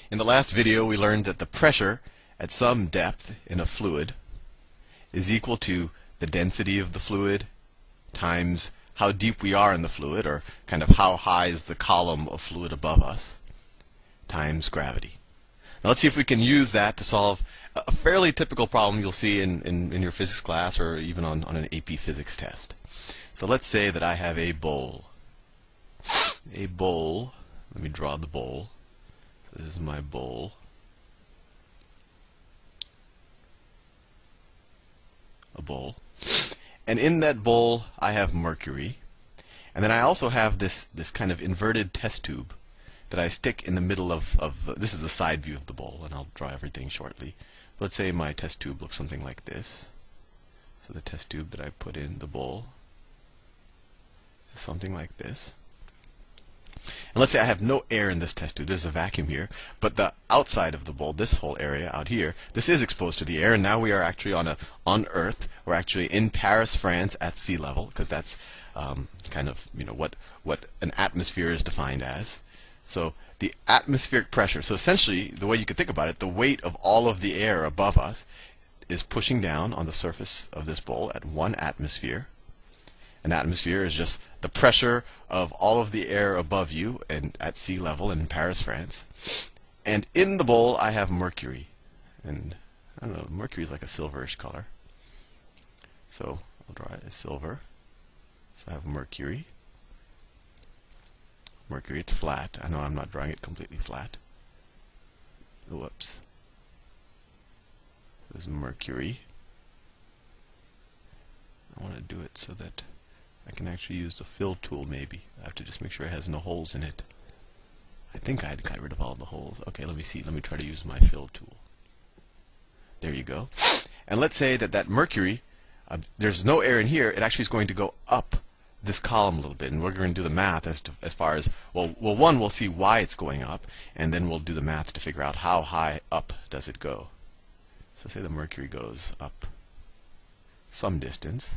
In the last video, we learned that the pressure at some depth in a fluid is equal to the density of the fluid times how deep we are in the fluid, or kind of how high is the column of fluid above us, times gravity. Now let's see if we can use that to solve a fairly typical problem you'll see in your physics class or even on an AP physics test. So let's say that I have a bowl. A bowl, let me draw the bowl. So this is my bowl. A bowl. And in that bowl I have mercury. And then I also have this kind of inverted test tube that I stick in the middle of this is the side view of the bowl, and I'll draw everything shortly. Let's say my test tube looks something like this. So the test tube that I put in the bowl is something like this. And let's say I have no air in this test tube. There's a vacuum here, but the outside of the bowl, this whole area out here, this is exposed to the air, and now we are actually on Earth. We're actually in Paris, France, at sea level, because that's kind of what an atmosphere is defined as. So the atmospheric pressure. So essentially, the way you could think about it, the weight of all of the air above us is pushing down on the surface of this bowl at 1 atmosphere. An atmosphere is just the pressure of all of the air above you and at sea level in Paris, France. And in the bowl I have mercury. And I don't know, mercury is like a silverish color. So I'll draw it as silver. So I have mercury. Mercury, it's flat. I know I'm not drawing it completely flat. Whoops. This is mercury. I want to do it so that I can actually use the fill tool maybe. I have to just make sure it has no holes in it. I think I had got rid of all the holes. Okay, let me see. Let me try to use my fill tool. There you go. And let's say that mercury, there's no air in here. It actually is going to go up this column a little bit, and we're going to do the math as far as well. One, we'll see why it's going up, and then we'll do the math to figure out how high up does it go. So say the mercury goes up some distance.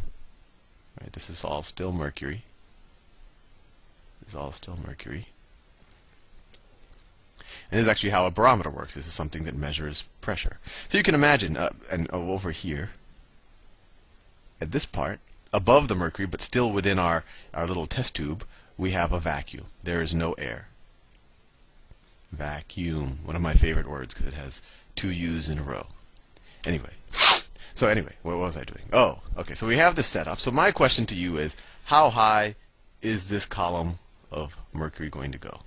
Right, this is all still mercury. This is all still mercury. And this is actually how a barometer works. This is something that measures pressure. So you can imagine, over here, at this part, above the mercury, but still within our little test tube, we have a vacuum. There is no air. Vacuum, one of my favorite words because it has 2 U's in a row. Anyway, what was I doing? Oh, okay, so we have this set up. So my question to you is, how high is this column of mercury going to go?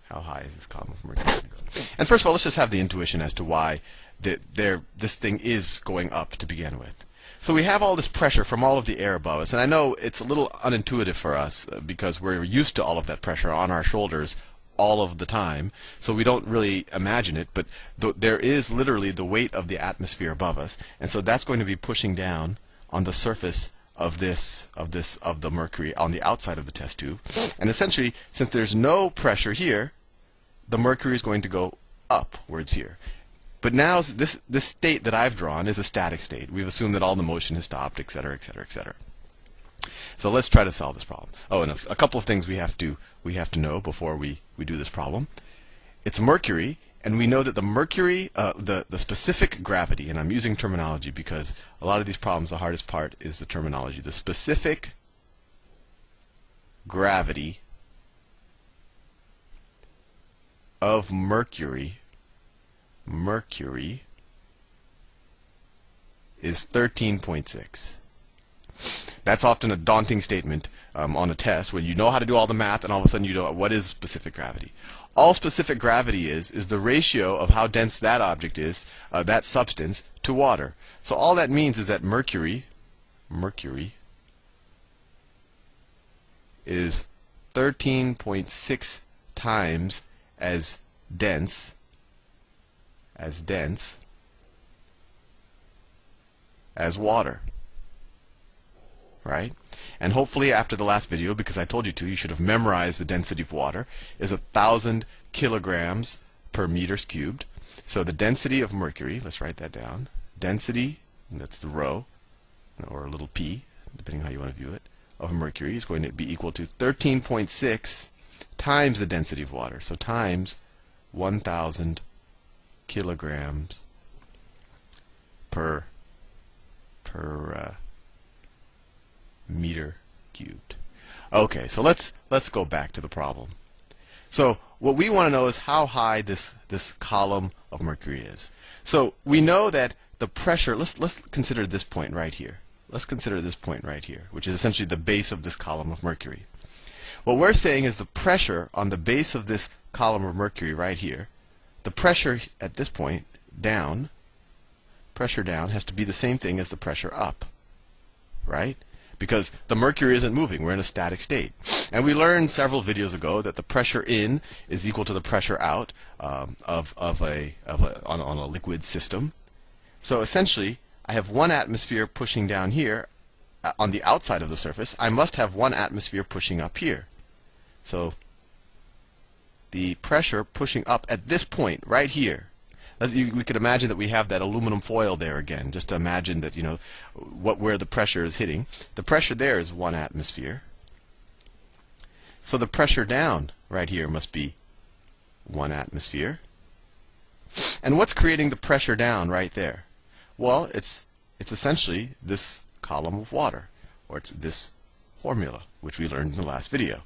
How high is this column of mercury going to go? And first of all, let's just have the intuition as to why this thing is going up to begin with. So we have all this pressure from all of the air above us, and I know it's a little unintuitive for us because we're used to all of that pressure on our shoulders all of the time, so we don't really imagine it, but there is literally the weight of the atmosphere above us, and so that's going to be pushing down on the surface of the mercury on the outside of the test tube. And essentially, since there's no pressure here, the mercury is going to go upwards here. But now this state that I've drawn is a static state. We've assumed that all the motion has stopped, etc., etc., etc. So let's try to solve this problem. Oh, and a couple of things we have to know before we do this problem. It's mercury, and we know that the mercury, the specific gravity, and I'm using terminology because a lot of these problems, the hardest part is the terminology. The specific gravity of mercury is 13.6. That's often a daunting statement on a test when you know how to do all the math and all of a sudden you don't. What is specific gravity? All specific gravity is the ratio of how dense that object is, that substance, to water. So all that means is that mercury is 13.6 times as dense as water. Right? And hopefully after the last video, because I told you to, you should have memorized the density of water, is 1,000 kilograms per meters cubed. So the density of mercury, let's write that down. Density, and that's the rho, or a little p, depending on how you want to view it, of mercury is going to be equal to 13.6 times the density of water. So times 1,000 kilograms per meter cubed. Okay, so let's go back to the problem. So what we want to know is how high this column of mercury is. So we know that the pressure, let's consider this point right here. Let's consider this point right here, which is essentially the base of this column of mercury. What we're saying is the pressure on the base of this column of mercury right here, the pressure at this point down, pressure down has to be the same thing as the pressure up, right? Because the mercury isn't moving, we're in a static state. And we learned several videos ago that the pressure in is equal to the pressure out on a liquid system. So essentially, I have 1 atmosphere pushing down here on the outside of the surface. I must have 1 atmosphere pushing up here. So the pressure pushing up at this point right here. We could imagine that we have that aluminum foil there again, just to imagine that, you know, where the pressure is hitting. The pressure there is 1 atmosphere. So the pressure down right here must be 1 atmosphere. And what's creating the pressure down right there? Well, it's essentially this column of water, or it's this formula, which we learned in the last video.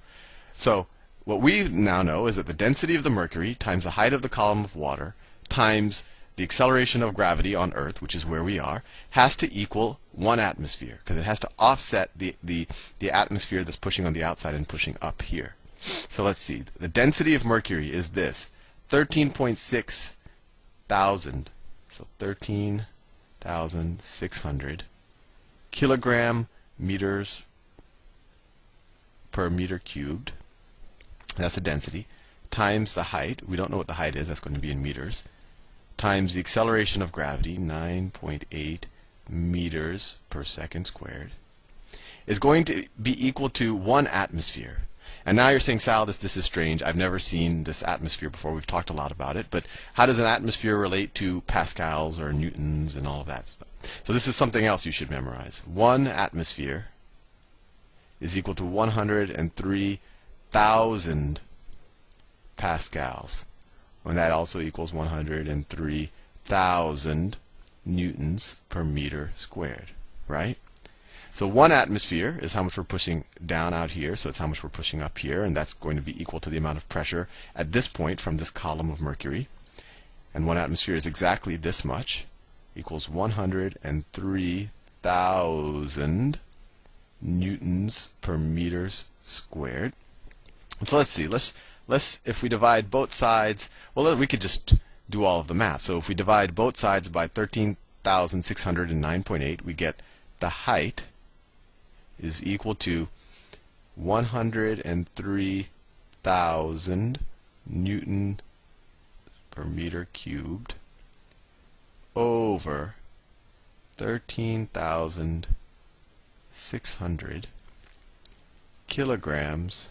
So what we now know is that the density of the mercury times the height of the column of water times the acceleration of gravity on Earth, which is where we are, has to equal 1 atmosphere, because it has to offset the atmosphere that's pushing on the outside and pushing up here. So let's see. The density of mercury is this, 13.6 thousand, so 13,600 kilogram meters per meter cubed. That's the density, times the height. We don't know what the height is. That's going to be in meters. Times the acceleration of gravity, 9.8 meters per second squared, is going to be equal to 1 atmosphere. And now you're saying, Sal, this is strange. I've never seen this atmosphere before. We've talked a lot about it. But how does an atmosphere relate to pascals or newtons and all of that stuff? So this is something else you should memorize. 1 atmosphere is equal to 103,000 pascals. And that also equals 103,000 newtons per meter squared, right? So 1 atmosphere is how much we're pushing down out here, so it's how much we're pushing up here, and that's going to be equal to the amount of pressure at this point from this column of mercury. And 1 atmosphere is exactly this much, equals 103,000 newtons per meters squared. So let's see. Let's if we divide both sides, well, we could just do all of the math. So if we divide both sides by 13,609.8, we get the height is equal to 103,000 newton per meter cubed over 13,600 kilograms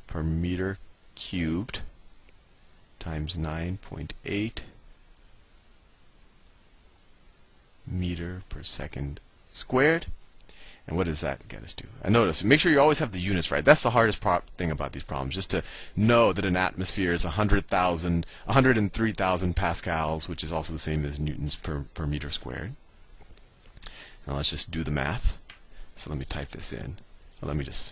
per meter cubed times 9.8 meter per second squared. And what does that get us to? And notice, make sure you always have the units right. That's the hardest thing about these problems, just to know that an atmosphere is 103,000 pascals, which is also the same as newtons per meter squared. Now let's just do the math. So let me type this in. Well, I'll use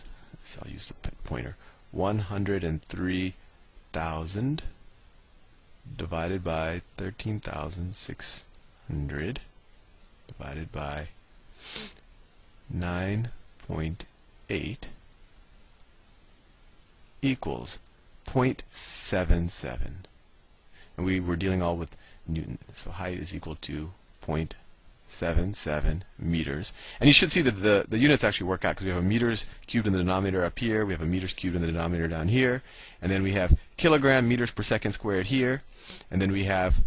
the pointer. 103,000 divided by 13,600 divided by 9.8 equals 0.77. And we were dealing all with Newton. So height is equal to 0.77 meters. And you should see that the units actually work out, because we have a meters cubed in the denominator up here, we have a meters cubed in the denominator down here, and then we have kilogram meters per second squared here, and then we have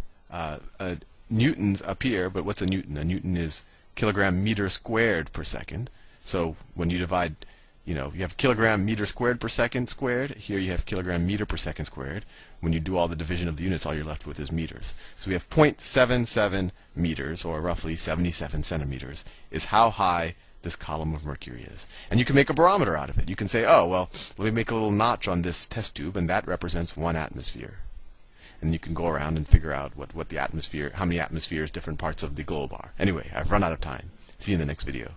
newtons up here. But what's a newton? A newton is kilogram meter squared per second. So when you divide, you have kilogram meter squared per second squared. Here you have kilogram meter per second squared. When you do all the division of the units, all you're left with is meters. So we have 0.77 meters, or roughly 77 centimeters, is how high this column of mercury is. And you can make a barometer out of it. You can say, oh, well, let me make a little notch on this test tube, and that represents 1 atmosphere. and you can go around and figure out what the atmosphere, how many atmospheres different parts of the globe are. Anyway, I've run out of time. See you in the next video.